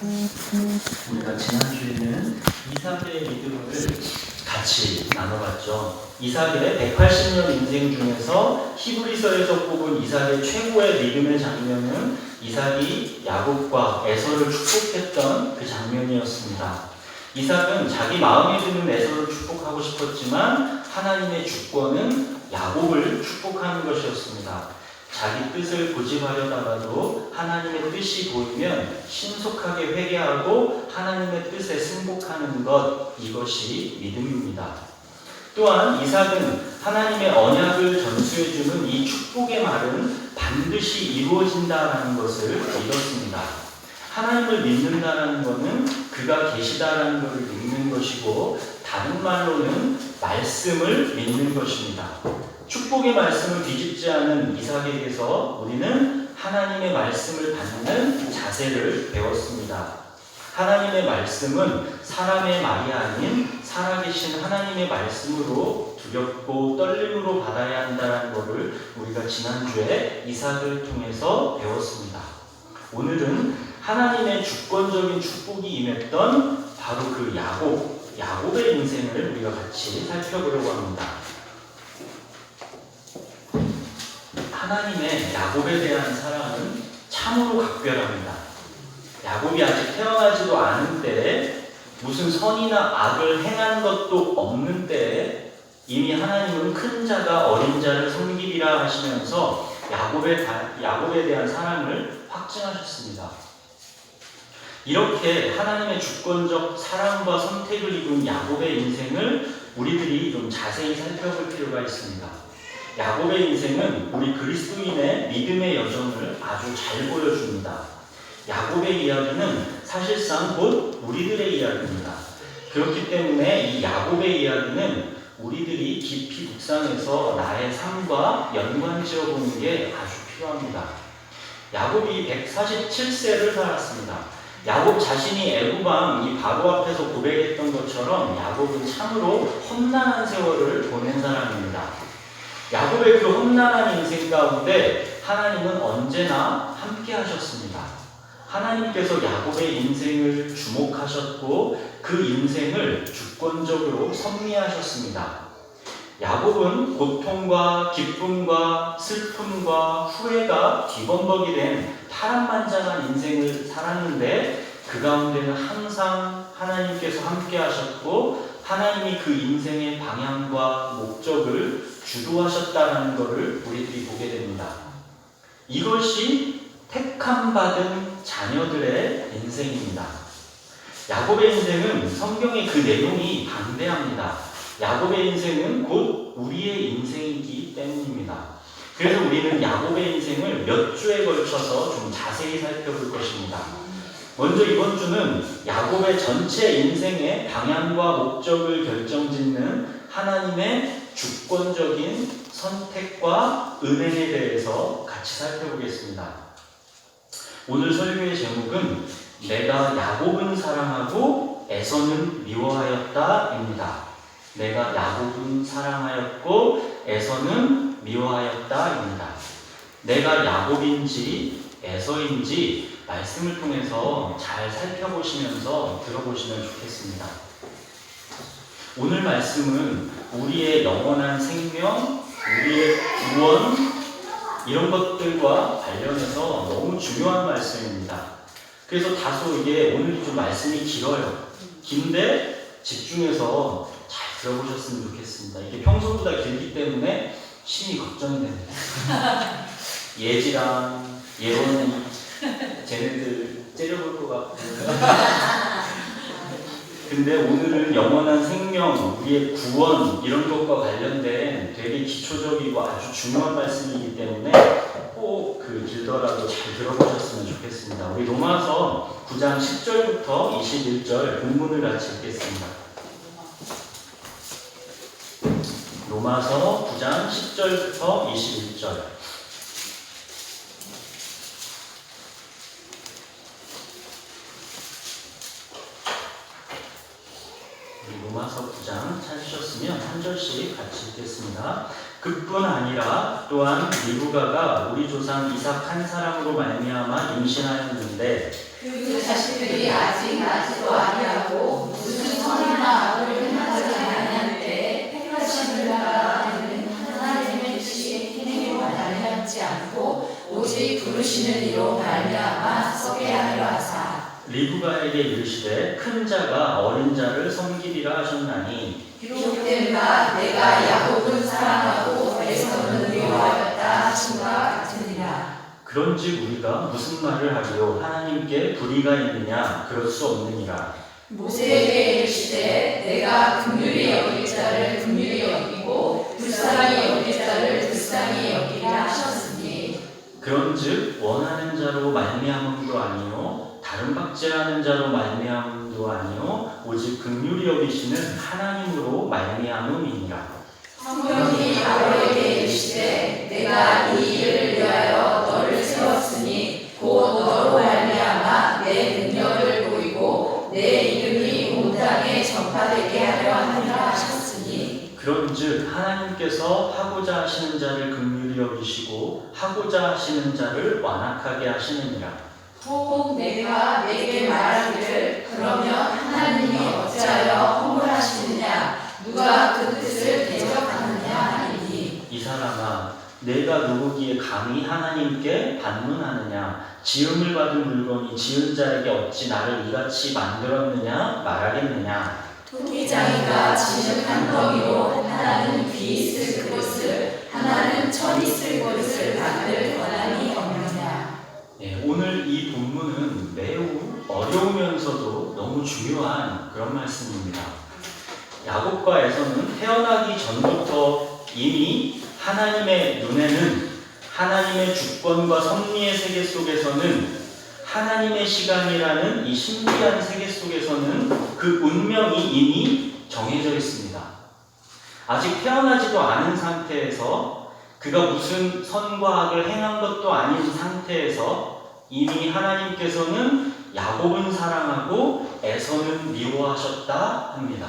우리가 지난주에는 이삭의 믿음을 같이 나눠봤죠. 이삭의 180년 인생 중에서 히브리서에서 뽑은 이삭의 최고의 믿음의 장면은 이삭이 야곱과 에서를 축복했던 그 장면이었습니다. 이삭은 자기 마음에 드는 에서를 축복하고 싶었지만 하나님의 주권은 야곱을 축복하는 것이었습니다. 자기 뜻을 고집하려다가도 하나님의 뜻이 보이면 신속하게 회개하고 하나님의 뜻에 승복하는 것, 이것이 믿음입니다. 또한 이삭은 하나님의 언약을 전수해주는 이 축복의 말은 반드시 이루어진다라는 것을 믿었습니다. 하나님을 믿는다라는 것은 그가 계시다라는 것을 믿는 것이고, 다른 말로는 말씀을 믿는 것입니다. 축복의 말씀을 뒤집지 않은 이삭에게서 우리는 하나님의 말씀을 받는 자세를 배웠습니다. 하나님의 말씀은 사람의 말이 아닌 살아계신 하나님의 말씀으로 두렵고 떨림으로 받아야 한다는 것을 우리가 지난주에 이삭을 통해서 배웠습니다. 오늘은 하나님의 주권적인 축복이 임했던 바로 그 야곱의 인생을 우리가 같이 살펴보려고 합니다. 하나님의 야곱에 대한 사랑은 참으로 각별합니다. 야곱이 아직 태어나지도 않은 때에 무슨 선이나 악을 행한 것도 없는 때에 이미 하나님은 큰 자가 어린 자를 섬기리라 하시면서 야곱에 대한 사랑을 확증하셨습니다. 이렇게 하나님의 주권적 사랑과 선택을 입은 야곱의 인생을 우리들이 좀 자세히 살펴볼 필요가 있습니다. 야곱의 인생은 우리 그리스도인의 믿음의 여정을 아주 잘 보여줍니다. 야곱의 이야기는 사실상 곧 우리들의 이야기입니다. 그렇기 때문에 이 야곱의 이야기는 우리들이 깊이 묵상해서 나의 삶과 연관지어 보는 게 아주 필요합니다. 야곱이 147세를 살았습니다. 야곱 자신이 애굽왕 이 바로 앞에서 고백했던 것처럼 야곱은 참으로 험난한 세월을 보낸 사람입니다. 야곱의 그 험난한 인생 가운데 하나님은 언제나 함께 하셨습니다. 하나님께서 야곱의 인생을 주목하셨고 그 인생을 주권적으로 섭리하셨습니다. 야곱은 고통과 기쁨과 슬픔과 후회가 뒤범벅이 된 파란만장한 인생을 살았는데 그 가운데는 항상 하나님께서 함께 하셨고 하나님이 그 인생의 방향과 목적을 주도하셨다는 것을 우리들이 보게 됩니다. 이것이 택함받은 자녀들의 인생입니다. 야곱의 인생은 성경의 그 내용이 방대합니다. 야곱의 인생은 곧 우리의 인생이기 때문입니다. 그래서 우리는 야곱의 인생을 몇 주에 걸쳐서 좀 자세히 살펴볼 것입니다. 먼저 이번 주는 야곱의 전체 인생의 방향과 목적을 결정짓는 하나님의 주권적인 선택과 은행에 대해서 같이 살펴보겠습니다. 오늘 설교의 제목은 내가 야곱은 사랑하고 에서는 미워하였다입니다. 내가 야곱은 사랑하였고 에서는 미워하였다입니다. 내가 야곱인지 에서인지 말씀을 통해서 잘 살펴보시면서 들어보시면 좋겠습니다. 오늘 말씀은 우리의 영원한 생명, 우리의 구원, 이런 것들과 관련해서 너무 중요한 말씀입니다. 그래서 다소 이게 오늘이 좀 말씀이 길어요. 긴데 집중해서 잘 들어보셨으면 좋겠습니다. 이게 평소보다 길기 때문에 심히 걱정이 됩니다. 예지랑 예원이 쟤네들 째려볼 것 같고 근데 오늘은 영원한 생명, 우리의 구원 이런 것과 관련된 되게 기초적이고 아주 중요한 말씀이기 때문에 꼭 그 길더라도 잘 들어보셨으면 좋겠습니다. 우리 로마서 9장 10절부터 21절 본문을 같이 읽겠습니다. 로마서 9장 10절부터 21절. 로마서 9장 찾으셨으면 한 절씩 같이 읽겠습니다. 그뿐 아니라 또한 리브가가 우리 조상 이삭 한 사람으로 말미암아 임신하였는데 그 자식들이 아직 나지도 아니하고 무슨 선이나 악을 행하지 아니할 때에 택하신 자가 되는 하나님의 뜻이 행위로 말미암지 않고 오직 부르시는 이로 말미암아 서게 하려 하사 리브가에게 이르시되 큰 자가 어린 자를 섬기리라 하셨나니 기록된 바 내가 야곱은 사랑하고 에서는 미워하였다 하신과 같으니라. 그런즉 우리가 무슨 말을 하리요 하나님께 불의가 있느냐 그럴 수 없느니라. 모세에게 이르시되 내가 긍휼히 여길 자를 긍휼히 여기고 불쌍히 여길 자를 불쌍히 여기라 하셨으니 그런즉 원하는 자로 말미암음도 아니요 다른 박제하는 자로 말미암음도 아니요 오직 긍휼히 여기시는 하나님으로 말미암음이니라. 성령이 아버지에게 이르시되 내가 이 일을 위하여 너를 세웠으니 곧 너로 말미암아 내 능력을 보이고 내 이름이 온 땅에 전파되게 하려 함이라 하셨으니 그런즉 하나님께서 하고자 하시는 자를 긍휼히 여기시고 하고자 하시는 자를 완악하게 하시느니라. 혹 내가 내게 말하기를 그러면 하나님이 어찌하여 허물하시느냐 누가 그 뜻을 대적하느냐 하리니 이 사람아 내가 누구기에 감히 하나님께 반문하느냐 지음을 받은 물건이 지은 자에게 어찌 나를 이같이 만들었느냐 말하겠느냐. 토기장이가 지는 한 덩이로 하나는 귀 있을 그릇을 하나는 천 있을 그릇을 만들 권한이 없느냐. 오늘 이 본문은 매우 어려우면서도 너무 중요한 그런 말씀입니다. 야곱과 에서는 태어나기 전부터 이미 하나님의 눈에는 하나님의 주권과 섭리의 세계 속에서는 하나님의 시간이라는 이 신비한 세계 속에서는 그 운명이 이미 정해져 있습니다. 아직 태어나지도 않은 상태에서 그가 무슨 선과 악을 행한 것도 아닌 상태에서 이미 하나님께서는 야곱은 사랑하고 에서는 미워하셨다 합니다.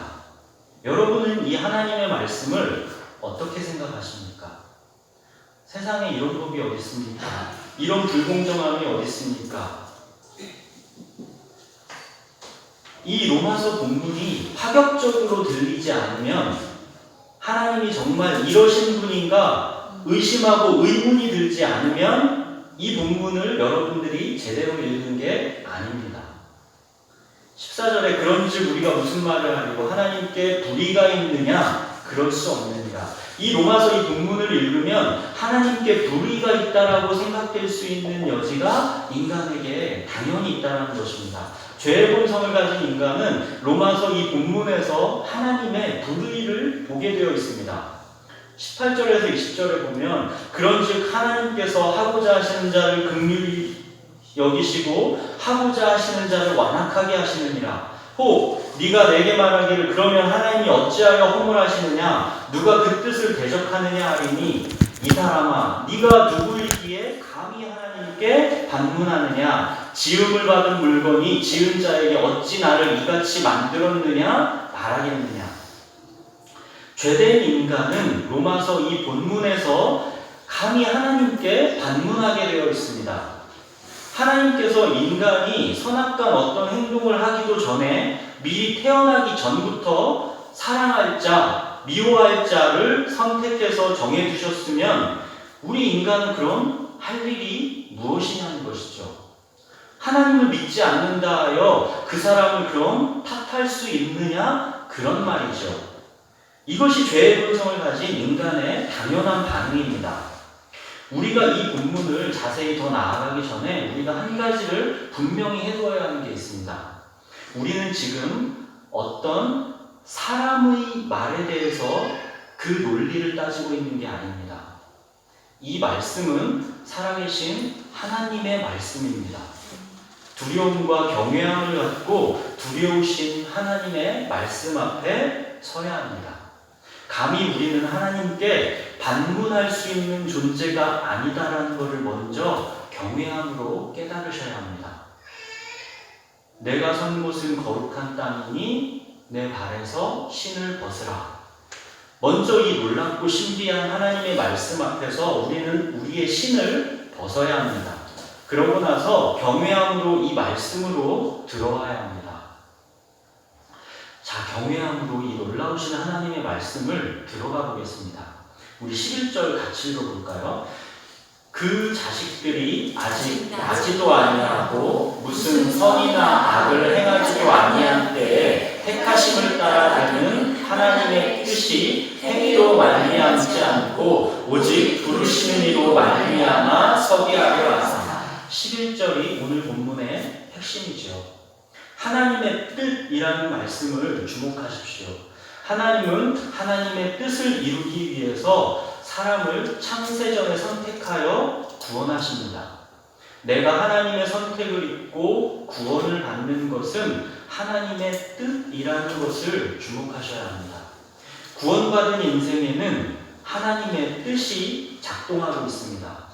여러분은 이 하나님의 말씀을 어떻게 생각하십니까? 세상에 이런 법이 어디 있습니까? 이런 불공정함이 어디 있습니까? 이 로마서 본문이 파격적으로 들리지 않으면 하나님이 정말 이러신 분인가 의심하고 의문이 들지 않으면 이 본문을 여러분들이 제대로 읽은 게 아닙니다. 14절에 그런즉 우리가 무슨 말을 하리고 하나님께 불의가 있느냐 그럴 수 없느니라. 이 로마서 이 본문을 읽으면 하나님께 불의가 있다라고 생각될 수 있는 여지가 인간에게 당연히 있다는 것입니다. 죄의 본성을 가진 인간은 로마서 이 본문에서 하나님의 불의를 보게 되어 있습니다. 18절에서 20절에 보면 그런즉 하나님께서 하고자 하시는 자를 긍휼히 여기시고 하고자 하시는 자를 완악하게 하시느니라. 혹 네가 내게 말하기를 그러면 하나님이 어찌하여 허물하시느냐 누가 그 뜻을 대적하느냐 하리니 이 사람아 네가 누구이기에 감히 하나님께 반문하느냐 지음을 받은 물건이 지은 자에게 어찌 나를 이같이 만들었느냐 말하겠느냐. 죄된 인간은 로마서 이 본문에서 감히 하나님께 반문하게 되어 있습니다. 하나님께서 인간이 선악간 어떤 행동을 하기도 전에 미리 태어나기 전부터 사랑할 자, 미워할 자를 선택해서 정해주셨으면 우리 인간은 그럼 할 일이 무엇이냐는 것이죠. 하나님을 믿지 않는다 하여 그 사람을 그럼 탓할 수 있느냐? 그런 말이죠. 이것이 죄의 본성을 가진 인간의 당연한 반응입니다. 우리가 이 본문을 자세히 더 나아가기 전에 우리가 한 가지를 분명히 해둬야 하는 게 있습니다. 우리는 지금 어떤 사람의 말에 대해서 그 논리를 따지고 있는 게 아닙니다. 이 말씀은 살아계신 하나님의 말씀입니다. 두려움과 경외함을 갖고 두려우신 하나님의 말씀 앞에 서야 합니다. 감히 우리는 하나님께 반문할 수 있는 존재가 아니다라는 것을 먼저 경외함으로 깨달으셔야 합니다. 내가 선 곳은 거룩한 땅이니 내 발에서 신을 벗으라. 먼저 이 놀랍고 신비한 하나님의 말씀 앞에서 우리는 우리의 신을 벗어야 합니다. 그러고 나서 경외함으로 이 말씀으로 들어와야 합니다. 자, 경외함으로 이 놀라우신 하나님의 말씀을 들어가 보겠습니다. 우리 11절 같이 읽어볼까요? 그 자식들이 아직 나지도 아니하고 무슨 선이나 악을 행하지도 아니한 때에 택하심을 따라 되는 하나님의 뜻이 행위로 말미암지 않고 오직 부르시는 이로 말미암아 서게 하려 하사. 11절이 오늘 본문의 핵심이죠. 하나님의 뜻이라는 말씀을 주목하십시오. 하나님은 하나님의 뜻을 이루기 위해서 사람을 창세전에 선택하여 구원하십니다. 내가 하나님의 선택을 입고 구원을 받는 것은 하나님의 뜻이라는 것을 주목하셔야 합니다. 구원받은 인생에는 하나님의 뜻이 작동하고 있습니다.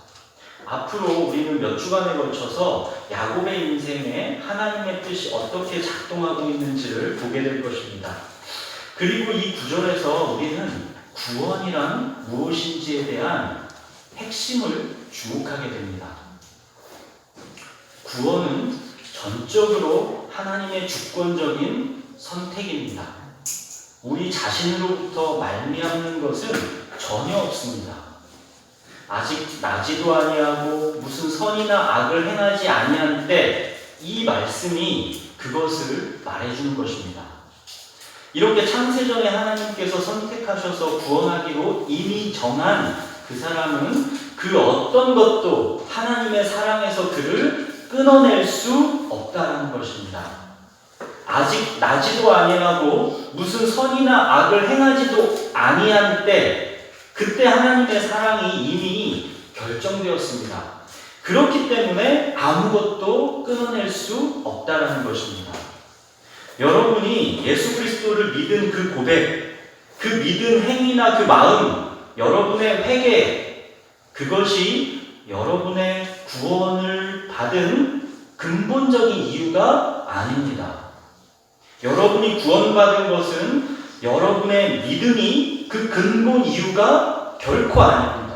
앞으로 우리는 몇 주간에 걸쳐서 야곱의 인생에 하나님의 뜻이 어떻게 작동하고 있는지를 보게 될 것입니다. 그리고 이 구절에서 우리는 구원이란 무엇인지에 대한 핵심을 주목하게 됩니다. 구원은 전적으로 하나님의 주권적인 선택입니다. 우리 자신으로부터 말미암는 것은 전혀 없습니다. 아직 나지도 아니하고 무슨 선이나 악을 행하지 아니한 때 이 말씀이 그것을 말해주는 것입니다. 이렇게 창세전에 하나님께서 선택하셔서 구원하기로 이미 정한 그 사람은 그 어떤 것도 하나님의 사랑에서 그를 끊어낼 수 없다는 것입니다. 아직 나지도 아니하고 무슨 선이나 악을 행하지도 아니한 때 그때 하나님의 사랑이 이미 결정되었습니다. 그렇기 때문에 아무것도 끊어낼 수 없다는 것입니다. 여러분이 예수 그리스도를 믿은 그 고백, 그 믿은 행위나 그 마음, 여러분의 회개, 그것이 여러분의 구원을 받은 근본적인 이유가 아닙니다. 여러분이 구원받은 것은 여러분의 믿음이 그 근본 이유가 결코 아닙니다.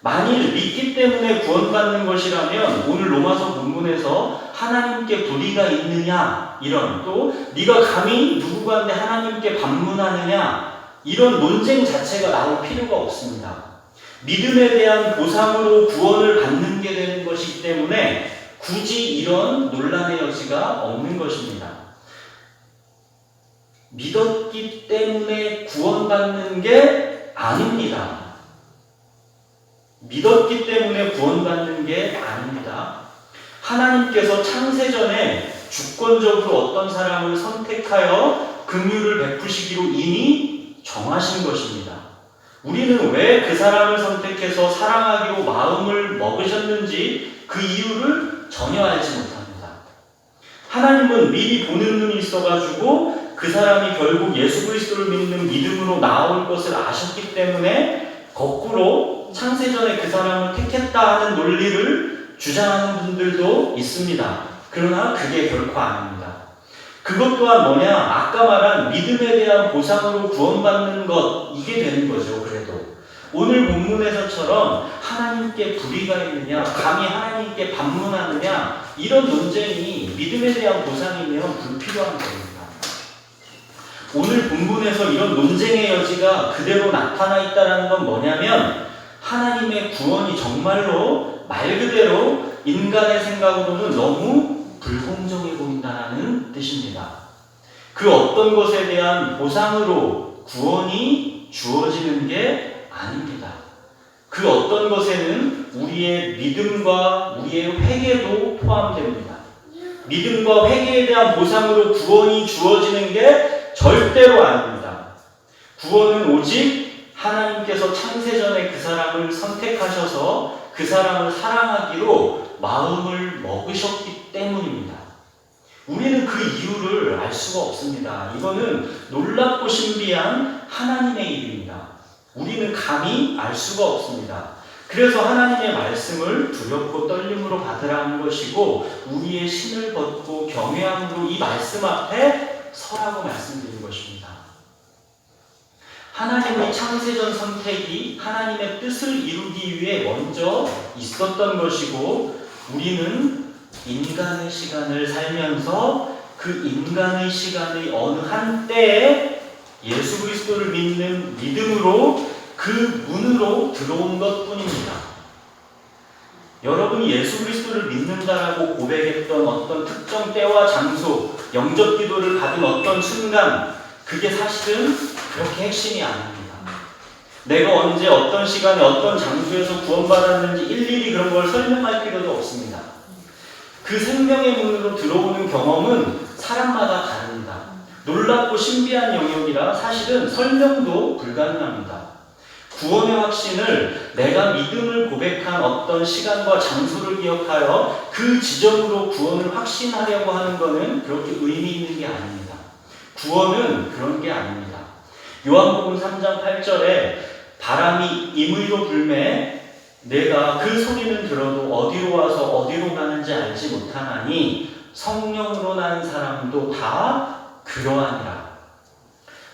만일 믿기 때문에 구원받는 것이라면 오늘 로마서 본문에서 하나님께 불의가 있느냐 이런 또 네가 감히 누구간데 하나님께 반문하느냐 이런 논쟁 자체가 나올 필요가 없습니다. 믿음에 대한 보상으로 구원을 받는 게 되는 것이기 때문에 굳이 이런 논란의 여지가 없는 것입니다. 믿었기 때문에 구원받는 게 아닙니다. 믿었기 때문에 구원받는 게 아닙니다. 하나님께서 창세전에 주권적으로 어떤 사람을 선택하여 긍휼을 베푸시기로 이미 정하신 것입니다. 우리는 왜 그 사람을 선택해서 사랑하기로 마음을 먹으셨는지 그 이유를 전혀 알지 못합니다. 하나님은 미리 보는 눈이 있어가지고 그 사람이 결국 예수 그리스도를 믿는 믿음으로 나올 것을 아셨기 때문에 거꾸로 창세전에 그 사람을 택했다 하는 논리를 주장하는 분들도 있습니다. 그러나 그게 결코 아닙니다. 그것 또한 뭐냐? 아까 말한 믿음에 대한 보상으로 구원받는 것, 이게 되는 거죠. 그래도 오늘 본문에서처럼 하나님께 불의가 있느냐, 감히 하나님께 반문하느냐 이런 논쟁이 믿음에 대한 보상이면 불필요한 겁니다. 오늘 본문에서 이런 논쟁의 여지가 그대로 나타나 있다는 건 뭐냐면 하나님의 구원이 정말로 말 그대로 인간의 생각으로는 너무 불공정해 보인다는 뜻입니다. 그 어떤 것에 대한 보상으로 구원이 주어지는 게 아닙니다. 그 어떤 것에는 우리의 믿음과 우리의 회개도 포함됩니다. 믿음과 회개에 대한 보상으로 구원이 주어지는 게 절대로 아닙니다. 구원은 오직 하나님께서 창세전에 그 사람을 선택하셔서 그 사람을 사랑하기로 마음을 먹으셨기 때문입니다. 우리는 그 이유를 알 수가 없습니다. 이거는 놀랍고 신비한 하나님의 일입니다. 우리는 감히 알 수가 없습니다. 그래서 하나님의 말씀을 두렵고 떨림으로 받으라는 것이고 우리의 신을 벗고 경외함으로 이 말씀 앞에 서라고 말씀드린 것입니다. 하나님의 창세전 선택이 하나님의 뜻을 이루기 위해 먼저 있었던 것이고 우리는 인간의 시간을 살면서 그 인간의 시간의 어느 한때에 예수 그리스도를 믿는 믿음으로 그 문으로 들어온 것 뿐입니다. 여러분이 예수 그리스도를 믿는다라고 고백했던 어떤 특정 때와 장소, 영접 기도를 받은 어떤 순간, 그게 사실은 그렇게 핵심이 아닙니다. 내가 언제 어떤 시간에 어떤 장소에서 구원받았는지 일일이 그런 걸 설명할 필요도 없습니다. 그 생명의 문으로 들어오는 경험은 사람마다 다릅니다. 놀랍고 신비한 영역이라 사실은 설명도 불가능합니다. 구원의 확신을 내가 믿음을 고백한 어떤 시간과 장소를 기억하여 그 지점으로 구원을 확신하려고 하는 것은 그렇게 의미 있는 게 아닙니다. 구원은 그런 게 아닙니다. 요한복음 3장 8절에 바람이 임의로 불매 내가 그 소리는 들어도 어디로 와서 어디로 가는지 알지 못하나니 성령으로 난 사람도 다 그러하니라.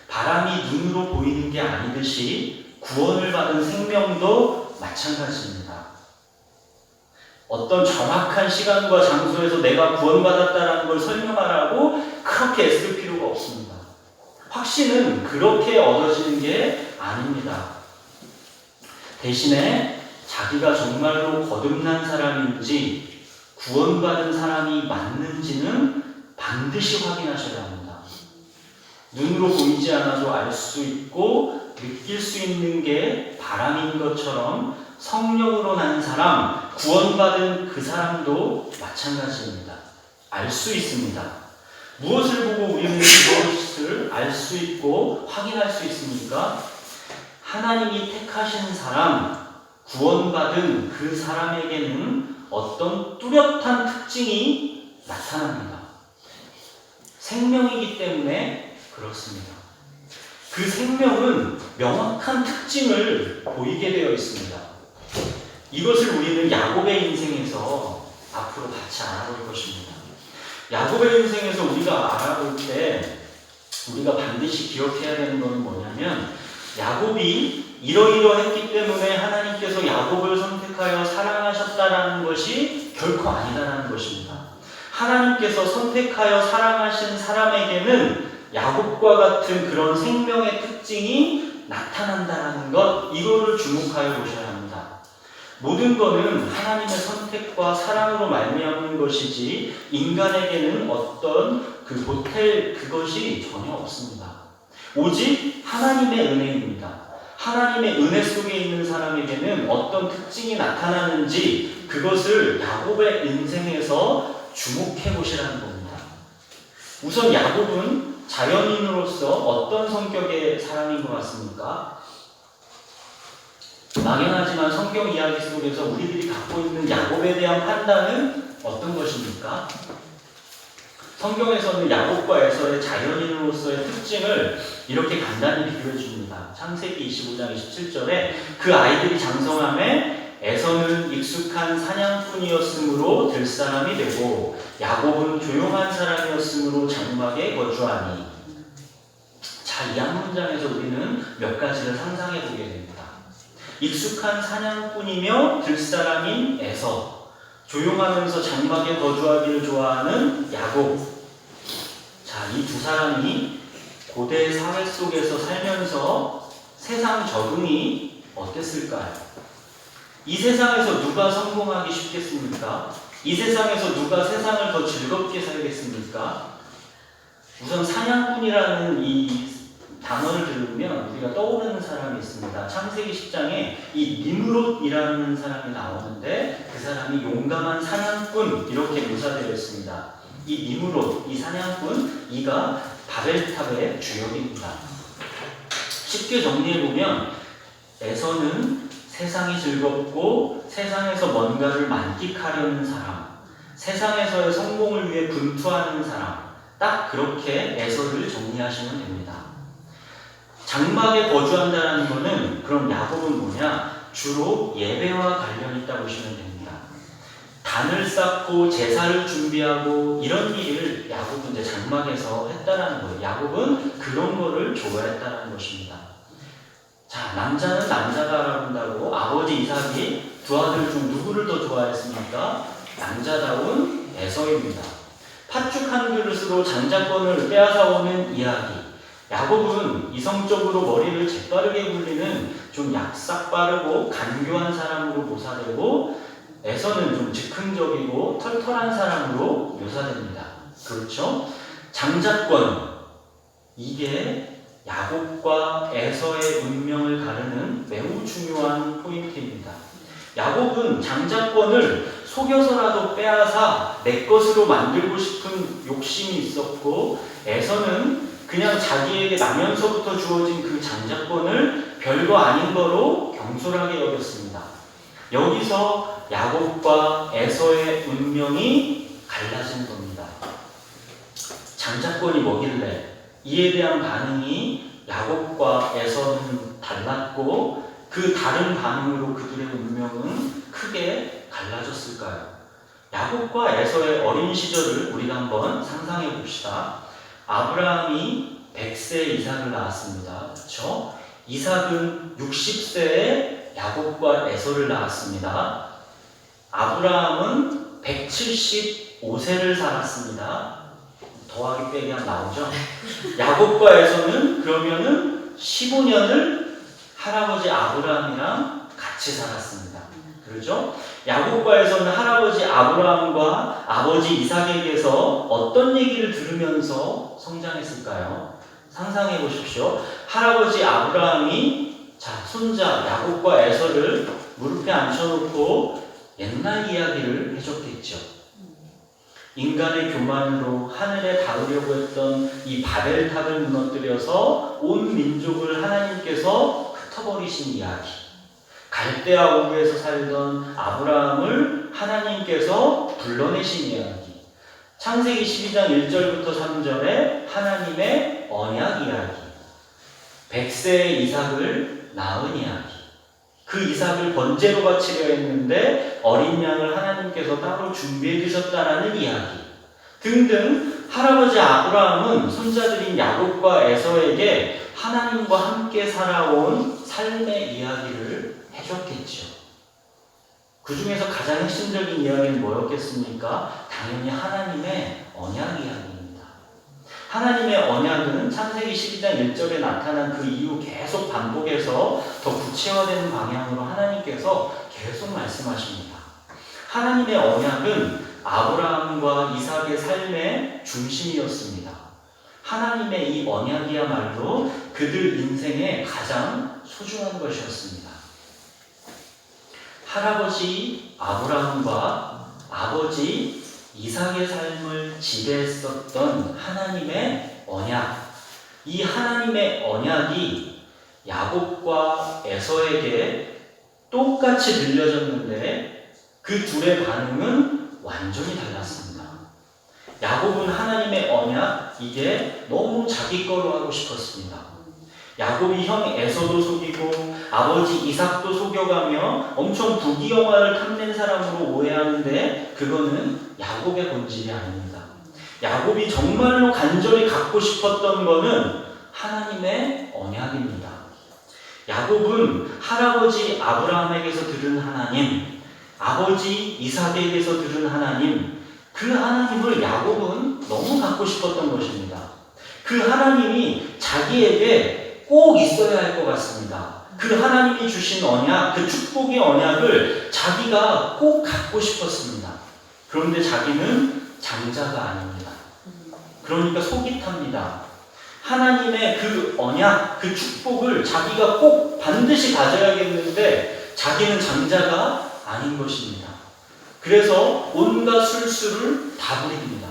바람이 눈으로 보이는 게 아니듯이 구원을 받은 생명도 마찬가지입니다. 어떤 정확한 시간과 장소에서 내가 구원받았다는 걸 설명하라고 그렇게 애쓸 필요가 없습니다. 확신은 그렇게 얻어지는 게 아닙니다. 대신에 자기가 정말로 거듭난 사람인지 구원받은 사람이 맞는지는 반드시 확인하셔야 합니다. 눈으로 보이지 않아도 알 수 있고 느낄 수 있는 게 바람인 것처럼 성령으로 난 사람, 구원받은 그 사람도 마찬가지입니다. 알 수 있습니다. 무엇을 보고 우리는 그것을 알 수 있고 확인할 수 있습니까? 하나님이 택하신 사람, 구원받은 그 사람에게는 어떤 뚜렷한 특징이 나타납니다. 생명이기 때문에 그렇습니다. 그 생명은 명확한 특징을 보이게 되어 있습니다. 이것을 우리는 야곱의 인생에서 앞으로 같이 알아볼 것입니다. 야곱의 인생에서 우리가 알아볼 때 우리가 반드시 기억해야 되는 것은 뭐냐면 야곱이 이러이러했기 때문에 하나님께서 야곱을 선택하여 사랑하셨다라는 것이 결코 아니다라는 것입니다. 하나님께서 선택하여 사랑하신 사람에게는 야곱과 같은 그런 생명의 특징이 나타난다는 것, 이거를 주목하여 보셔야 합니다. 모든 것은 하나님의 선택과 사랑으로 말미암는 것이지 인간에게는 어떤 그 보탤 그것이 전혀 없습니다. 오직 하나님의 은혜입니다. 하나님의 은혜 속에 있는 사람에게는 어떤 특징이 나타나는지 그것을 야곱의 인생에서 주목해 보시라는 겁니다. 우선 야곱은 자연인으로서 어떤 성격의 사람인 것 같습니까? 막연하지만 성경 이야기 속에서 우리들이 갖고 있는 야곱에 대한 판단은 어떤 것입니까? 성경에서는 야곱과 에서의 자연인으로서의 특징을 이렇게 간단히 비교해 줍니다. 창세기 25장 27절에 그 아이들이 장성함에 에서는 익숙한 사냥꾼이었으므로 될 사람이 되고 야곱은 조용한 사람이었으므로 장막에 거주하니. 자, 이 한 문장에서 우리는 몇 가지를 상상해 보게 됩니다. 익숙한 사냥꾼이며 들사람인 에서, 조용하면서 장막에 거주하기를 좋아하는 야곱. 자, 이 두 사람이 고대 사회 속에서 살면서 세상 적응이 어땠을까요? 이 세상에서 누가 성공하기 쉽겠습니까? 이 세상에서 누가 세상을 더 즐겁게 살겠습니까? 우선 사냥꾼이라는 이 단어를 들으면 우리가 떠오르는 사람이 있습니다. 창세기 10장에 이 니므롯이라는 사람이 나오는데 그 사람이 용감한 사냥꾼 이렇게 묘사되어 있습니다. 이 니므롯, 이 사냥꾼, 이가 바벨탑의 주역입니다. 쉽게 정리해보면 에서는 세상이 즐겁고 세상에서 뭔가를 만끽하려는 사람, 세상에서의 성공을 위해 분투하는 사람, 딱 그렇게 에서를 정리하시면 됩니다. 장막에 거주한다는 것은 그럼 야곱은 뭐냐? 주로 예배와 관련 있다고 보시면 됩니다. 단을 쌓고 제사를 준비하고 이런 일을 야곱은 이제 장막에서 했다라는 거예요. 야곱은 그런 거를 좋아했다라는 것입니다. 자, 남자는 남자가 알아본다고 아버지 이삭이 두 아들 중 누구를 더 좋아했습니까? 양자다운 에서입니다. 팥죽 한 그릇으로 장자권을 빼앗아오는 이야기. 야곱은 이성적으로 머리를 재빠르게 굴리는 좀 약삭 빠르고 간교한 사람으로 묘사되고, 에서는 좀 즉흥적이고 털털한 사람으로 묘사됩니다. 그렇죠? 장자권, 이게 야곱과 에서의 운명을 가르는 매우 중요한 포인트입니다. 야곱은 장자권을 속여서라도 빼앗아 내 것으로 만들고 싶은 욕심이 있었고, 에서는 그냥 자기에게 나면서부터 주어진 그 장자권을 별거 아닌 거로 경솔하게 여겼습니다. 여기서 야곱과 에서의 운명이 갈라진 겁니다. 장자권이 뭐길래? 이에 대한 반응이 야곱과 에서는 달랐고, 그 다른 반응으로 그들의 운명은 크게 갈라졌을까요? 야곱과 에서의 어린 시절을 우리가 한번 상상해 봅시다. 아브라함이 100세에 이삭을 낳았습니다. 그렇죠? 이삭은 60세에 야곱과 에서를 낳았습니다. 아브라함은 175세를 살았습니다. 더하기 빼기 하면 나오죠? 야곱과 에서는 그러면은 15년을 할아버지 아브라함이랑 같이 살았습니다. 그렇죠? 야곱과 에서는 할아버지 아브라함과 아버지 이삭에게서 어떤 얘기를 들으면서 성장했을까요? 상상해 보십시오. 할아버지 아브라함이 손자 야곱과 에서를 무릎에 앉혀놓고 옛날 이야기를 해줬겠죠. 인간의 교만으로 하늘에 닿으려고 했던 이 바벨탑을 무너뜨려서 온 민족을 하나님께서 흩어버리신 이야기. 갈대아 우르에서 살던 아브라함을 하나님께서 불러내신 이야기. 창세기 12장 1절부터 3절에 하나님의 언약 이야기. 100세의 이삭을 낳은 이야기. 그 이삭을 번제로 바치려 했는데 어린 양을 하나님께서 따로 준비해 주셨다라는 이야기 등등. 할아버지 아브라함은 손자들인 야곱과 에서에게 하나님과 함께 살아온 삶의 이야기를 해줬겠죠. 그 중에서 가장 핵심적인 이야기는 뭐였겠습니까? 당연히 하나님의 언약 이야기입니다. 하나님의 언약은 창세기 12장 1절에 나타난 그 이후 계속 반복해서 더 구체화되는 방향으로 하나님께서 계속 말씀하십니다. 하나님의 언약은 아브라함과 이삭의 삶의 중심이었습니다. 하나님의 이 언약이야말로 그들 인생의 가장 소중한 것이었습니다. 할아버지 아브라함과 아버지 이삭의 삶을 지배했었던 하나님의 언약, 이 하나님의 언약이 야곱과 에서에게 똑같이 들려졌는데 그 둘의 반응은 완전히 달랐습니다. 야곱은 하나님의 언약, 이게 너무 자기 거로 하고 싶었습니다. 야곱이 형 에서도 속이고 아버지 이삭도 속여가며 엄청 부귀영화를 탐낸 사람으로 오해하는데 그거는 야곱의 본질이 아닙니다. 야곱이 정말로 간절히 갖고 싶었던 거는 하나님의 언약입니다. 야곱은 할아버지 아브라함에게서 들은 하나님, 아버지 이삭에게서 들은 하나님, 그 하나님을 야곱은 너무 갖고 싶었던 것입니다. 그 하나님이 자기에게 꼭 있어야 할 것 같습니다. 그 하나님이 주신 언약, 그 축복의 언약을 자기가 꼭 갖고 싶었습니다. 그런데 자기는 장자가 아닙니다. 그러니까 속이 탑니다. 하나님의 그 언약, 그 축복을 자기가 꼭 반드시 가져야겠는데 자기는 장자가 아닌 것입니다. 그래서 온갖 술수를 다 부립니다.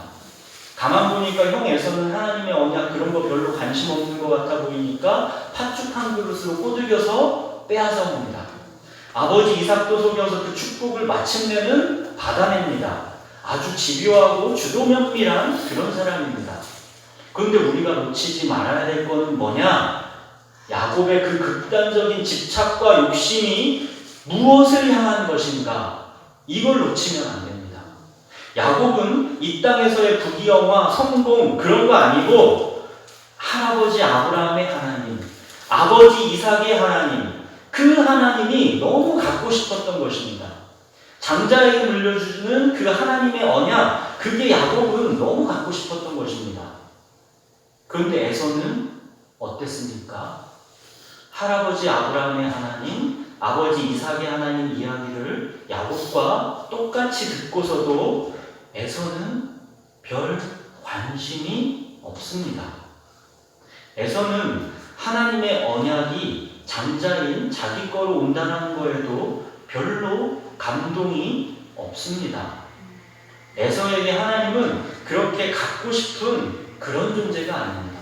가만 보니까 형 에서는 하나님의 언약 그런 거 별로 관심 없는 것 같아 보이니까 팥죽 한 그릇으로 꼬들겨서 빼앗아 옵니다. 아버지 이삭도 속여서 그 축복을 마침내는 받아냅니다. 아주 집요하고 주도면밀한 그런 사람입니다. 그런데 우리가 놓치지 말아야 될 거는 뭐냐? 야곱의 그 극단적인 집착과 욕심이 무엇을 향한 것인가? 이걸 놓치면 안 됩니다. 야곱은 이 땅에서의 부귀영화, 성공 그런 거 아니고 할아버지 아브라함의 하나님, 아버지 이삭의 하나님, 그 하나님이 너무 갖고 싶었던 것입니다. 장자에게 물려주는 그 하나님의 언약, 그게 야곱은 너무 갖고 싶었던 것입니다. 그런데 에서는 어땠습니까? 할아버지 아브라함의 하나님, 아버지 이삭의 하나님 이야기를 야곱과 똑같이 듣고서도 에서는 별 관심이 없습니다. 에서는 하나님의 언약이 장자인 자기 거로 온다는 거에도 별로 감동이 없습니다. 에서에게 하나님은 그렇게 갖고 싶은 그런 존재가 아닙니다.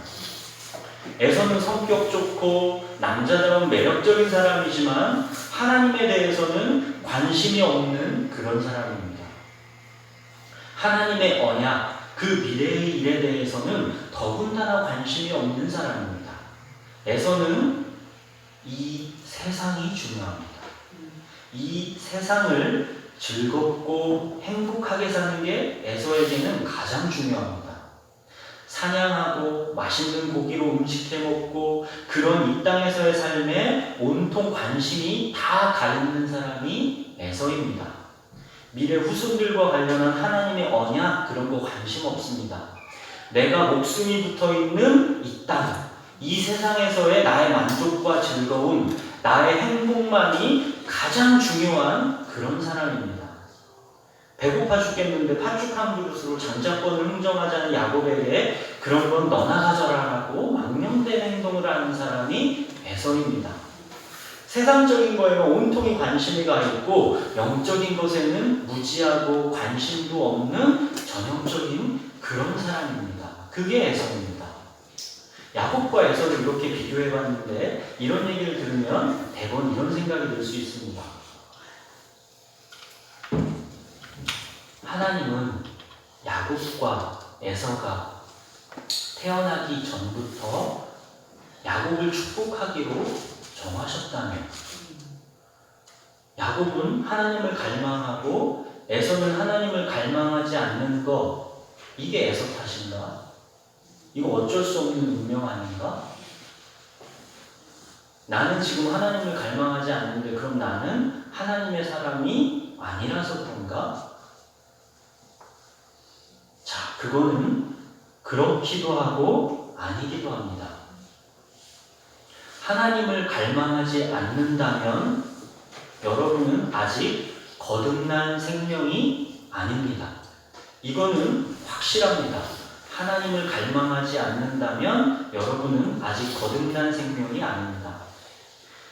에서는 성격 좋고 남자다운 매력적인 사람이지만 하나님에 대해서는 관심이 없는 그런 사람입니다. 하나님의 언약, 그 미래의 일에 대해서는 더군다나 관심이 없는 사람입니다. 에서는 이 세상이 중요합니다. 이 세상을 즐겁고 행복하게 사는 게 에서에게는 가장 중요합니다. 사냥하고 맛있는 고기로 음식해 먹고 그런 이 땅에서의 삶에 온통 관심이 다 가 있는 사람이 에서입니다. 미래 후손들과 관련한 하나님의 언약 그런 거 관심 없습니다. 내가 목숨이 붙어 있는 이 땅, 이 세상에서의 나의 만족과 즐거움, 나의 행복만이 가장 중요한 그런 사람입니다. 배고파 죽겠는데 팥죽 한 그릇으로 장자권을 흥정하자는 야곱에게 그런 건 너나 가져라라고 망령된 행동을 하는 사람이 에서입니다. 세상적인 거에만 온통이 관심이 가 있고 영적인 것에는 무지하고 관심도 없는 전형적인 그런 사람입니다. 그게 에서입니다. 야곱과 에서를 이렇게 비교해 봤는데 이런 얘기를 들으면 대부분 이런 생각이 들 수 있습니다. 하나님은 야곱과 에서가 태어나기 전부터 야곱을 축복하기로 정하셨다면 야곱은 하나님을 갈망하고 에서는 하나님을 갈망하지 않는 것, 이게 에서 탓인가? 이거 어쩔 수 없는 운명 아닌가? 나는 지금 하나님을 갈망하지 않는데 그럼 나는 하나님의 사람이 아니라서 그런가? 자, 그거는 그렇기도 하고 아니기도 합니다. 하나님을 갈망하지 않는다면 여러분은 아직 거듭난 생명이 아닙니다. 이거는 확실합니다. 하나님을 갈망하지 않는다면 여러분은 아직 거듭난 생명이 아닙니다.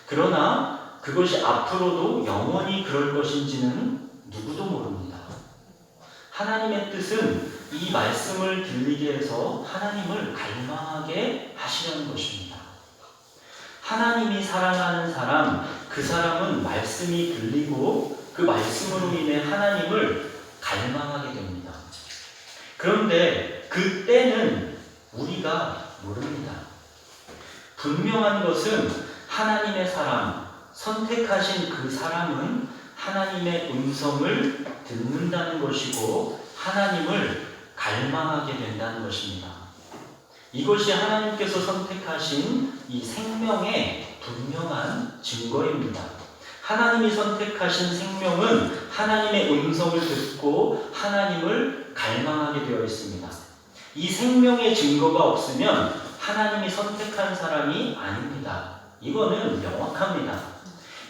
그러나 그것이 앞으로도 영원히 그럴 것인지는 누구도 모릅니다. 하나님의 뜻은 이 말씀을 들리게 해서 하나님을 갈망하게 하시려는 것입니다. 하나님이 사랑하는 사람, 그 사람은 말씀이 들리고 그 말씀으로 인해 하나님을 갈망하게 됩니다. 그런데 그 때는 우리가 모릅니다. 분명한 것은 하나님의 사람, 선택하신 그 사람은 하나님의 음성을 듣는다는 것이고 하나님을 갈망하게 된다는 것입니다. 이것이 하나님께서 선택하신 이 생명의 분명한 증거입니다. 하나님이 선택하신 생명은 하나님의 음성을 듣고 하나님을 갈망하게 되어 있습니다. 이 생명의 증거가 없으면 하나님이 선택한 사람이 아닙니다. 이거는 명확합니다.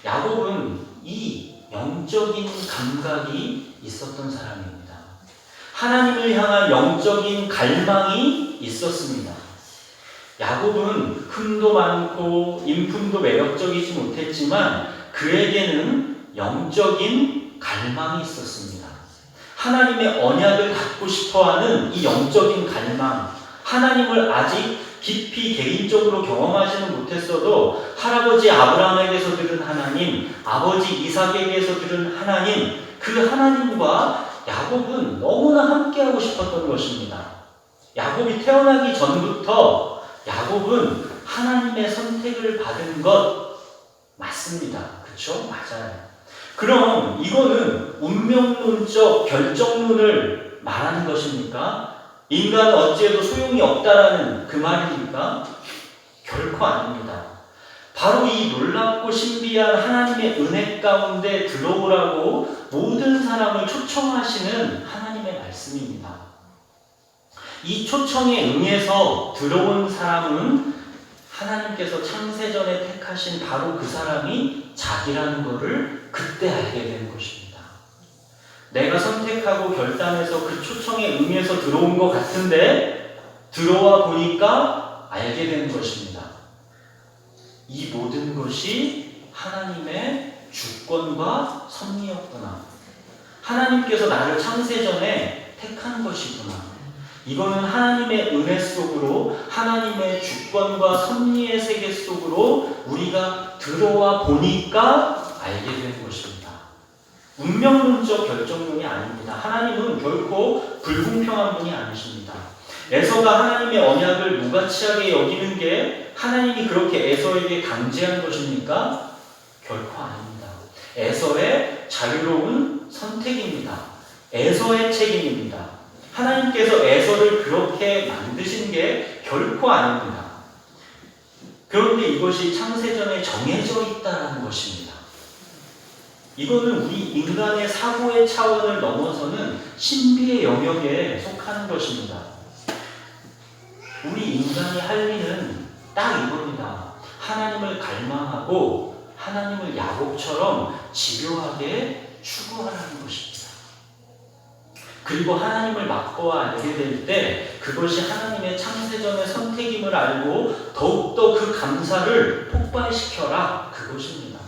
야곱은 이 영적인 감각이 있었던 사람입니다. 하나님을 향한 영적인 갈망이 있었습니다. 야곱은 흠도 많고 인품도 매력적이지 못했지만 그에게는 영적인 갈망이 있었습니다. 하나님의 언약을 갖고 싶어하는 이 영적인 갈망, 하나님을 아직 깊이 개인적으로 경험하지는 못했어도 할아버지 아브라함에게서 들은 하나님, 아버지 이삭에게서 들은 하나님, 그 하나님과 야곱은 너무나 함께하고 싶었던 것입니다. 야곱이 태어나기 전부터 야곱은 하나님의 선택을 받은 것 맞습니다. 그렇죠? 맞아요. 그럼 이거는 운명론적 결정론을 말하는 것입니까? 인간은 어찌해도 소용이 없다라는 그 말입니까? 결코 아닙니다. 바로 이 놀랍고 신비한 하나님의 은혜 가운데 들어오라고 모든 사람을 초청하시는 하나님의 말씀입니다. 이 초청에 응해서 들어온 사람은 하나님께서 창세전에 택하신 바로 그 사람이 자기라는 것을 그때 알게 되는 것입니다. 내가 선택하고 결단해서 그 초청에 응해서 들어온 것 같은데 들어와 보니까 알게 되는 것입니다. 이 모든 것이 하나님의 주권과 섭리였구나. 하나님께서 나를 창세전에 택한 것이구나. 이거는 하나님의 은혜 속으로 하나님의 주권과 섭리의 세계 속으로 우리가 들어와 보니까 알게 되는 것입니다. 운명론적 결정론이 아닙니다. 하나님은 결코 불공평한 분이 아니십니다. 에서가 하나님의 언약을 무가치하게 여기는 게 하나님이 그렇게 에서에게 강제한 것입니까? 결코 아닙니다. 에서의 자유로운 선택입니다. 에서의 책임입니다. 하나님께서 에서를 그렇게 만드신 게 결코 아닙니다. 그런데 이것이 창세전에 정해져 있다는 것입니다. 이거는 우리 인간의 사고의 차원을 넘어서는 신비의 영역에 속하는 것입니다. 우리 인간이 할 일은 딱 이겁니다. 하나님을 갈망하고 하나님을 야곱처럼 집요하게 추구하라는 것입니다. 그리고 하나님을 맛보아 알게 될 때 그것이 하나님의 창세전의 선택임을 알고 더욱더 그 감사를 폭발시켜라, 그것입니다.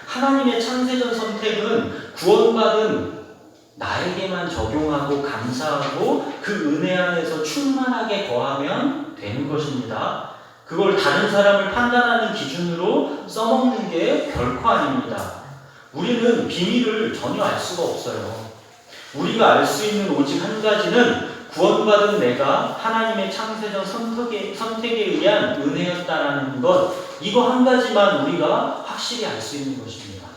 하나님의 창세전 선택은 구원받은 나에게만 적용하고 감사하고 그 은혜 안에서 충만하게 거하면 되는 것입니다. 그걸 다른 사람을 판단하는 기준으로 써먹는 게 결코 아닙니다. 우리는 비밀을 전혀 알 수가 없어요. 우리가 알 수 있는 오직 한 가지는 구원받은 내가 하나님의 창세전 선택에 의한 은혜였다라는 것, 이거 한 가지만 우리가 확실히 알 수 있는 것입니다.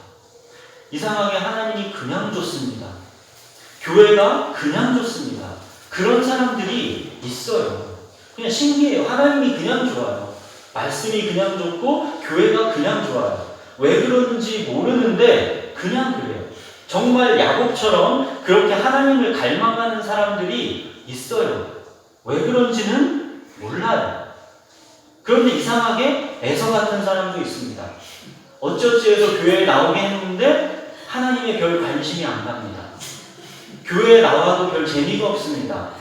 이상하게 하나님이 그냥 줬습니다. 교회가 그냥 줬습니다. 그런 사람들이 있어요. 그냥 신기해요. 하나님이 그냥 좋아요. 말씀이 그냥 좋고 교회가 그냥 좋아요. 왜 그러는지 모르는데 그냥 그래요. 정말 야곱처럼 그렇게 하나님을 갈망하는 사람들이 있어요. 왜 그런지는 몰라요. 그런데 이상하게 에서 같은 사람도 있습니다. 어쩌지 해서 교회에 나오게 했는데 하나님의 별 관심이 안 갑니다. 교회에 나와도 별 재미가 없습니다.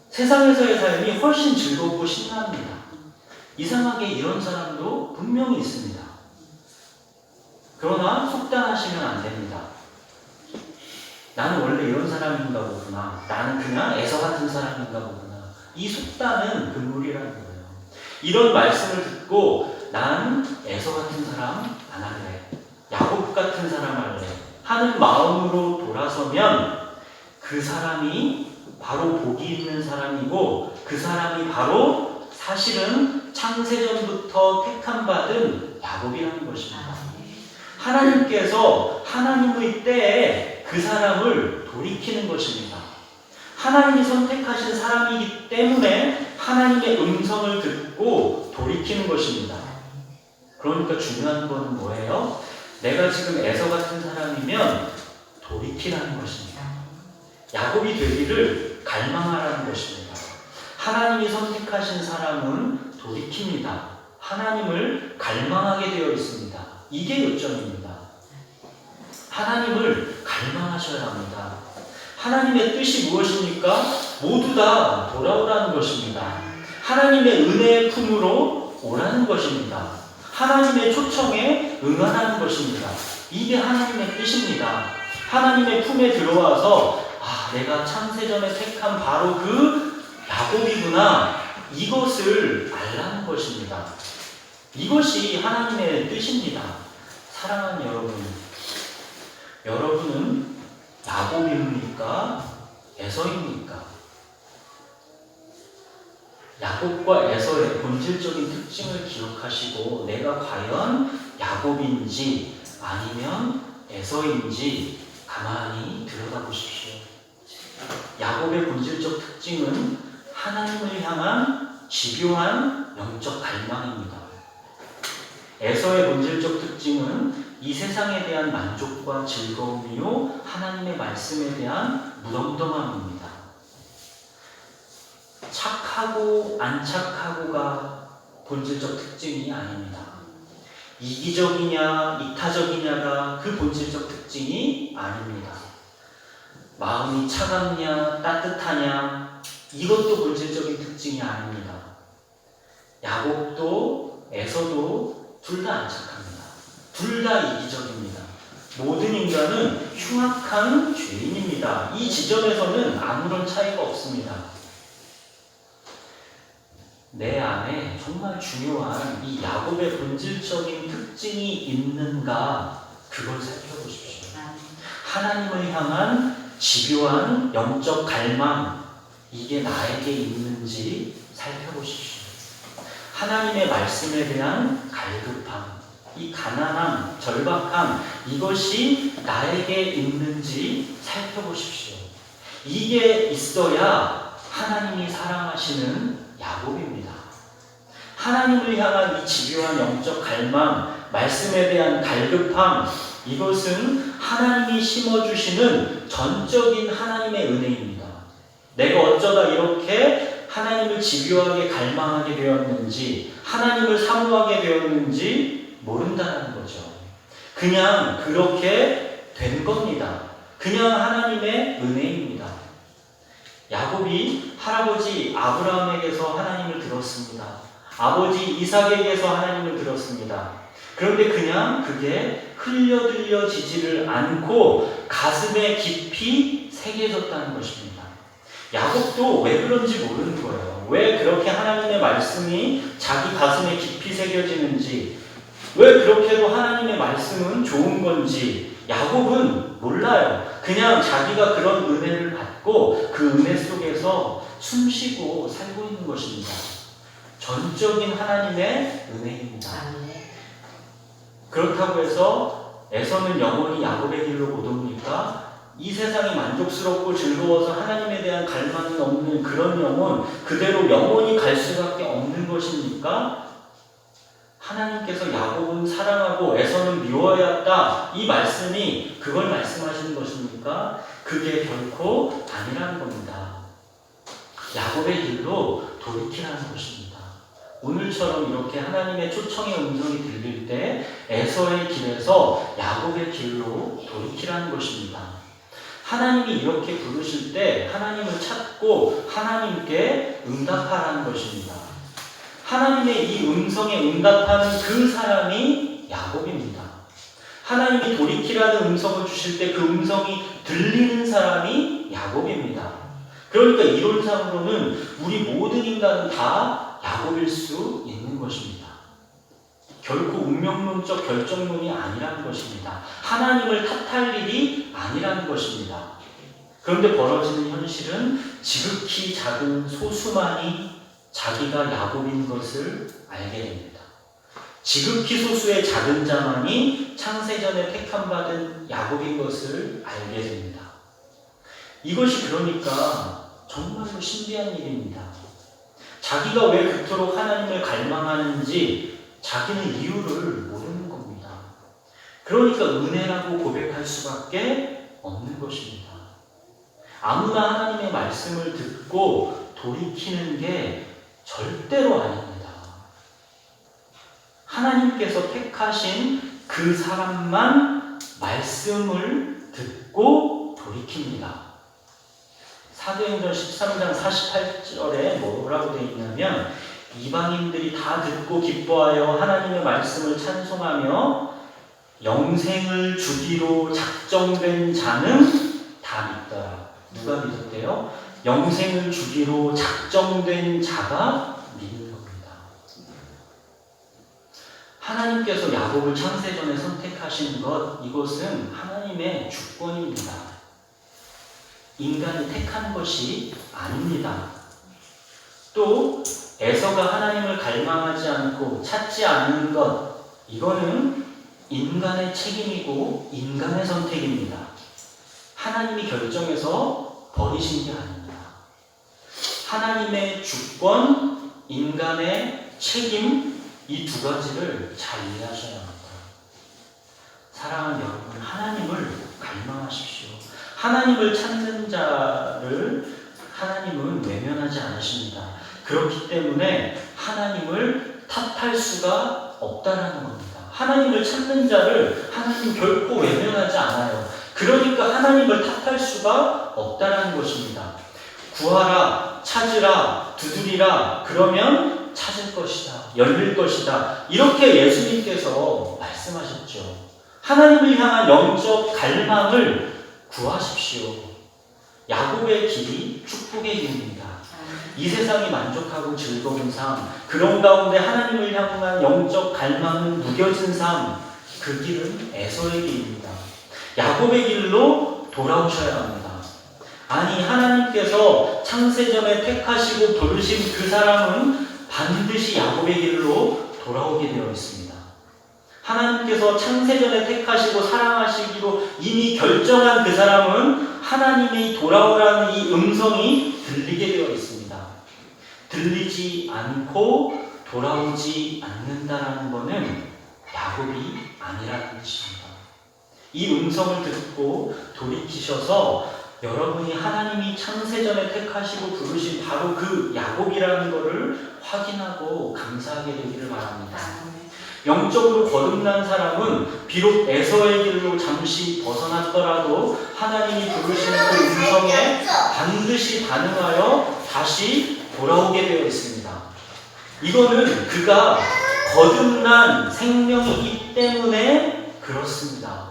세상에서의 삶이 훨씬 즐겁고 신납니다. 이상하게 이런 사람도 분명히 있습니다. 그러나 속단하시면 안 됩니다. 나는 원래 이런 사람인가 보구나. 나는 그냥 에서 같은 사람인가 보구나. 이 속단은 금물이라는 거예요. 이런 말씀을 듣고 난 에서 같은 사람 안 할래. 야곱 같은 사람 할래. 하는 마음으로 돌아서면 그 사람이 바로 복이 있는 사람이고 그 사람이 바로 사실은 창세전부터 택함받은 야곱이라는 것입니다. 하나님께서 하나님의 때에 그 사람을 돌이키는 것입니다. 하나님이 선택하신 사람이기 때문에 하나님의 음성을 듣고 돌이키는 것입니다. 그러니까 중요한 건 뭐예요? 내가 지금 에서 같은 사람이면 돌이키라는 것입니다. 야곱이 되기를 갈망하라는 것입니다. 하나님이 선택하신 사람은 돌이킵니다. 하나님을 갈망하게 되어 있습니다. 이게 요점입니다. 하나님을 갈망하셔야 합니다. 하나님의 뜻이 무엇입니까? 모두 다 돌아오라는 것입니다. 하나님의 은혜의 품으로 오라는 것입니다. 하나님의 초청에 응하라는 것입니다. 이게 하나님의 뜻입니다. 하나님의 품에 들어와서 내가 창세전에 택한 바로 그 야곱이구나, 이것을 알라는 것입니다. 이것이 하나님의 뜻입니다. 사랑하는 여러분, 여러분은 야곱입니까? 에서입니까? 야곱과 에서의 본질적인 특징을 기억하시고 내가 과연 야곱인지 아니면 에서인지 가만히 들여다보십시오. 야곱의 본질적 특징은 하나님을 향한 집요한 영적 갈망입니다. 에서의 본질적 특징은 이 세상에 대한 만족과 즐거움이요 하나님의 말씀에 대한 무덤덤함입니다. 착하고 안 착하고가 본질적 특징이 아닙니다. 이기적이냐 이타적이냐가 그 본질적 특징이 아닙니다. 마음이 차갑냐 따뜻하냐 이것도 본질적인 특징이 아닙니다. 야곱도 에서도 둘 다 안 착합니다. 둘 다 이기적입니다. 모든 인간은 흉악한 죄인입니다. 이 지점에서는 아무런 차이가 없습니다. 내 안에 정말 중요한 이 야곱의 본질적인 특징이 있는가 그걸 살펴보십시오. 하나님을 향한 집요한 영적 갈망 이게 나에게 있는지 살펴보십시오. 하나님의 말씀에 대한 갈급함, 이 가난함, 절박함 이것이 나에게 있는지 살펴보십시오. 이게 있어야 하나님이 사랑하시는 야곱입니다. 하나님을 향한 이 집요한 영적 갈망, 말씀에 대한 갈급함 이것은 하나님이 심어주시는 전적인 하나님의 은혜입니다. 내가 어쩌다 이렇게 하나님을 집요하게 갈망하게 되었는지 하나님을 사모하게 되었는지 모른다는 거죠. 그냥 그렇게 된 겁니다. 그냥 하나님의 은혜입니다. 야곱이 할아버지 아브라함에게서 하나님을 들었습니다. 아버지 이삭에게서 하나님을 들었습니다. 그런데 그냥 그게 흘려들려지지를 않고 가슴에 깊이 새겨졌다는 것입니다. 야곱도 왜 그런지 모르는 거예요. 왜 그렇게 하나님의 말씀이 자기 가슴에 깊이 새겨지는지, 왜 그렇게도 하나님의 말씀은 좋은 건지 야곱은 몰라요. 그냥 자기가 그런 은혜를 받고 그 은혜 속에서 숨쉬고 살고 있는 것입니다. 전적인 하나님의 은혜입니다. 그렇다고 해서 에서는 영원히 야곱의 길로 못 옵니까? 이 세상이 만족스럽고 즐거워서 하나님에 대한 갈망이 없는 그런 영혼 그대로 영원히 갈 수밖에 없는 것입니까? 하나님께서 야곱은 사랑하고 에서는 미워해야 한다. 이 말씀이 그걸 말씀하시는 것입니까? 그게 결코 아니라는 겁니다. 야곱의 길로 돌이키라는 것입니다. 오늘처럼 이렇게 하나님의 초청의 음성이 들릴 때 에서의 길에서 야곱의 길로 돌이키라는 것입니다. 하나님이 이렇게 부르실 때 하나님을 찾고 하나님께 응답하라는 것입니다. 하나님의 이 음성에 응답하는 그 사람이 야곱입니다. 하나님이 돌이키라는 음성을 주실 때 그 음성이 들리는 사람이 야곱입니다. 그러니까 이론상으로는 우리 모든 인간은 다 야곱일 수 있는 것입니다. 결코 운명론적 결정론이 아니라는 것입니다. 하나님을 탓할 일이 아니라는 것입니다. 그런데 벌어지는 현실은 지극히 작은 소수만이 자기가 야곱인 것을 알게 됩니다. 지극히 소수의 작은 자만이 창세전에 택함받은 야곱인 것을 알게 됩니다. 이것이 그러니까 정말로 신비한 일입니다. 자기가 왜 그토록 하나님을 갈망하는지 자기는 이유를 모르는 겁니다. 그러니까 은혜라고 고백할 수밖에 없는 것입니다. 아무나 하나님의 말씀을 듣고 돌이키는 게 절대로 아닙니다. 하나님께서 택하신 그 사람만 말씀을 듣고 돌이킵니다. 사도행전 13장 48절에 뭐라고 되어 있냐면 이방인들이 다 듣고 기뻐하여 하나님의 말씀을 찬송하며 영생을 주기로 작정된 자는 다 믿더라. 누가 믿었대요? 영생을 주기로 작정된 자가 믿는 겁니다. 하나님께서 야곱을 창세전에 선택하신 것, 이것은 하나님의 주권입니다. 인간이 택한 것이 아닙니다. 또 에서가 하나님을 갈망하지 않고 찾지 않는 것, 이거는 인간의 책임이고 인간의 선택입니다. 하나님이 결정해서 버리신 게 아닙니다. 하나님의 주권, 인간의 책임, 이 두 가지를 잘 이해하셔야 합니다. 사랑하는 여러분, 하나님을 갈망하십시오. 하나님을 찾는 자를 하나님은 외면하지 않으십니다. 그렇기 때문에 하나님을 탓할 수가 없다라는 겁니다. 하나님을 찾는 자를 하나님 결코 외면하지 않아요. 그러니까 하나님을 탓할 수가 없다라는 것입니다. 구하라, 찾으라, 두드리라, 그러면 찾을 것이다, 열릴 것이다, 이렇게 예수님께서 말씀하셨죠. 하나님을 향한 영적 갈망을 구하십시오. 야곱의 길이 축복의 길입니다. 이 세상이 만족하고 즐거운 삶, 그런 가운데 하나님을 향한 영적 갈망은 무뎌진 삶, 그 길은 에서의 길입니다. 야곱의 길로 돌아오셔야 합니다. 아니, 하나님께서 창세전에 택하시고 부르신 그 사람은 반드시 야곱의 길로 돌아오게 되어 있습니다. 하나님께서 창세전에 택하시고 사랑하시기로 이미 결정한 그 사람은 하나님이 돌아오라는 이 음성이 들리게 되어 있습니다. 들리지 않고 돌아오지 않는다라는 것은 야곱이 아니라는 것입니다. 이 음성을 듣고 돌이키셔서 여러분이 하나님이 창세전에 택하시고 부르신 바로 그 야곱이라는 것을 확인하고 감사하게 되기를 바랍니다. 영적으로 거듭난 사람은 비록 에서의 길로 잠시 벗어났더라도 하나님이 부르시는 그 음성에 반드시 반응하여 다시 돌아오게 되어 있습니다. 이거는 그가 거듭난 생명이기 때문에 그렇습니다.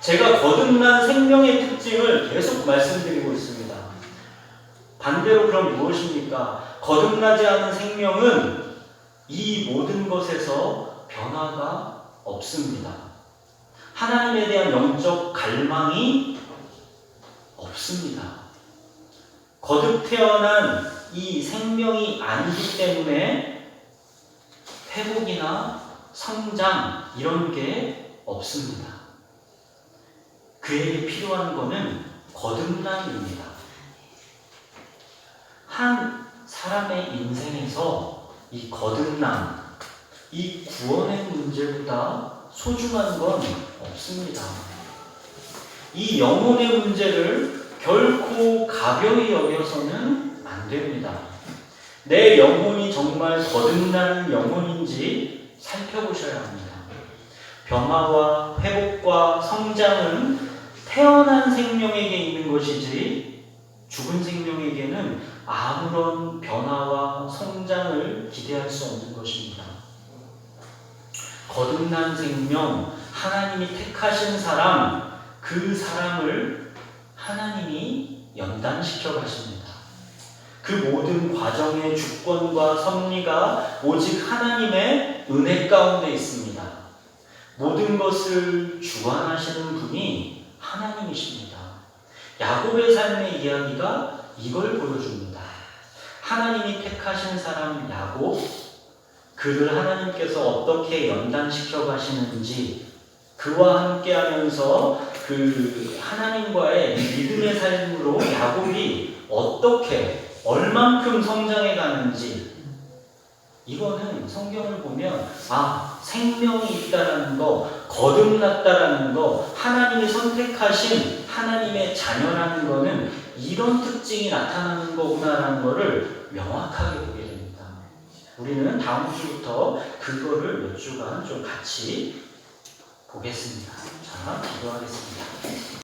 제가 거듭난 생명의 특징을 계속 말씀드리고 있습니다. 반대로 그럼 무엇입니까? 거듭나지 않은 생명은 이 모든 것에서 변화가 없습니다. 하나님에 대한 영적 갈망이 없습니다. 거듭 태어난 이 생명이 아니기 때문에 회복이나 성장 이런 게 없습니다. 그에게 필요한 것은 거듭남입니다. 한 사람의 인생에서 이 거듭남, 이 구원의 문제보다 소중한 건 없습니다. 이 영혼의 문제를 결코 가벼이 여겨서는 안 됩니다. 내 영혼이 정말 거듭나는 영혼인지 살펴보셔야 합니다. 변화와 회복과 성장은 태어난 생명에게 있는 것이지 죽은 생명에게는 아무런 변화와 성장을 기대할 수 없는 것입니다. 거듭난 생명, 하나님이 택하신 사람, 그 사람을 하나님이 연단시켜 가십니다. 그 모든 과정의 주권과 섭리가 오직 하나님의 은혜 가운데 있습니다. 모든 것을 주관하시는 분이 하나님이십니다. 야곱의 삶의 이야기가 이걸 보여줍니다. 하나님이 택하신 사람 야곱, 그를 하나님께서 어떻게 연단시켜 가시는지, 그와 함께 하면서 그 하나님과의 믿음의 삶으로 야곱이 어떻게 얼만큼 성장해 가는지, 이거는 성경을 보면 생명이 있다라는 거, 거듭났다라는 거, 하나님이 선택하신 하나님의 자녀라는 거는 이런 특징이 나타나는 거구나라는 거를 명확하게 보게 됩니다. 우리는 다음 주부터 그거를 몇 주간 좀 같이 보겠습니다. 자, 기도하겠습니다.